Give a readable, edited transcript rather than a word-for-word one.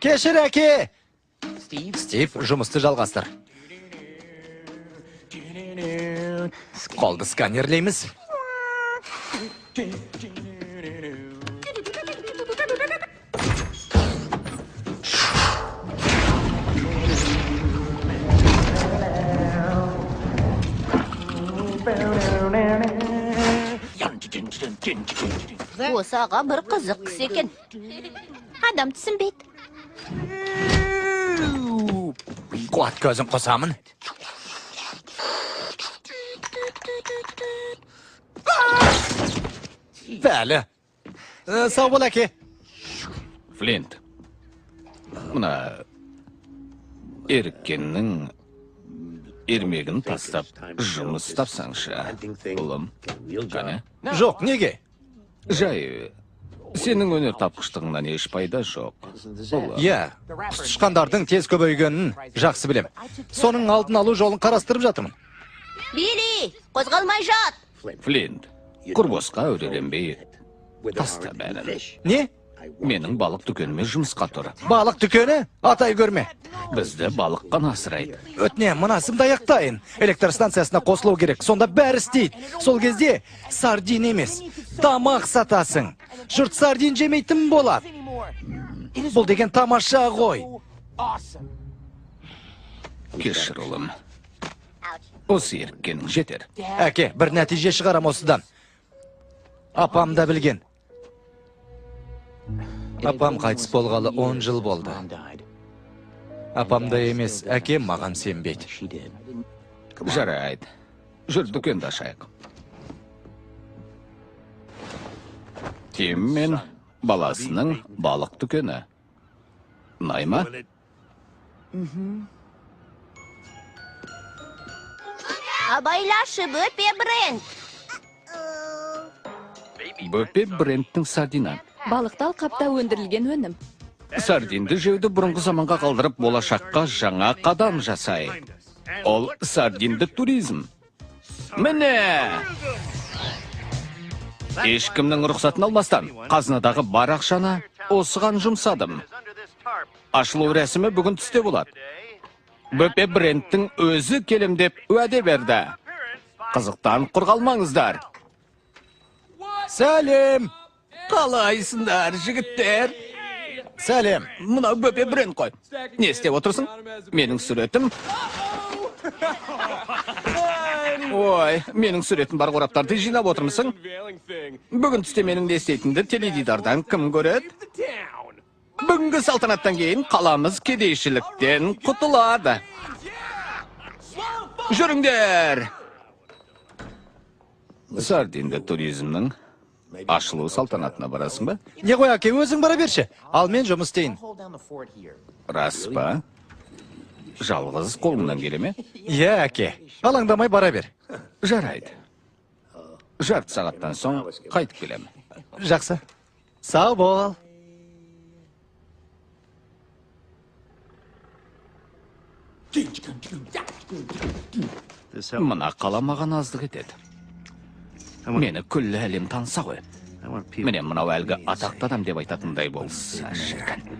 Кешір, әке! Стив, жұмысты жалғастыр. Қолды сканерлейміз. Осы аға бір қызық кісі екен. Адам түсінбейді. Қуат көзін қосамын. Бәлі. Сау бол, әке. Флинт. Мұна еріккеннің ермегін тастап жұмыс тапсаңшы, ұлым. Қане? Жоқ, неге? Жай, сенің өнер тапқыштығыңнан еш пайда жоқ. Иә, құстышқандардың тез көбейгенін жақсы білем. Соның алдын алу жолын қарастырып жатырмын. Билли, қозғалмай жат. Флинт, құрбосқа өреленбей таста бәрін. Не? Менің балық дүкеніме жұмысқа тұр. Балық дүкені? Атай көрме. Бізді балық қана асырайды. Өтіне, мұнасымды аяқтайын. Электр станциясына қосылу керек. Сонда бәрі істейді. Сол кезде сардин емес, тамақ сатасың. Жұрт сардин жемейтін болады. Бұл деген тамаша ғой. Кешір, ұлым. Осы еріккенің жетер. Әке, бір нәтиже шығарам осыдан. Апам да білген. Апам қайтыс болғалы 10 жыл болды. Апамда емес, әкем маған сенбейді. Жарайды. Жүр дүкенді ашайық. Тим мен баласының балық дүкені. Ұнай ма? Абайлашы Бөпе Брент. Бөпе Бренттің сардина. Балықты алқапта өндірілген өнім. Сардинді жеуді бұрынғы заманға қалдырып, болашаққа жаңа қадам жасай. Ол сардинді туризм. Міне! Ешкімнің рұқсатын алмастан, қазынадағы бар ақшаны осыған жұмсадым. Ашылу рәсімі бүгін түсте болады. Бөпе Бренттің өзі келем деп уәде берді. Қызықтан құрғалмаңыздар. Сәлем! Қалайсыңдар, жігіттер? Сәлем! Мұна Бөпе Брент қой. Не істеп отырсың? Менің суретім. Ой, менің суретім бар қораптарды жинап отырмысың? Бүгін түсте менің не істейтінді теледидардан кім көреді? Бүгінгі салтанаттан кейін қаламыз кедейшіліктен құтылады. Жүріңдер! Сардинді туризмнің ашылу салтанатына барасың ба? Не ғой, әке, өзің бара берші. Ал мен жұмыс істейін. Рас па? Жалғыз қолыңнан келе ме? Иә, әке. Алаңдамай бара бер. Жарайды. Жарты сағаттан соң қайтып келем. Жақсы. Сау бол. Мына қала маған аздық етеді. Мені күллі әлем таныса ғой. Міне мынау әлгі атақты адам деп айтатындай болса шіркін.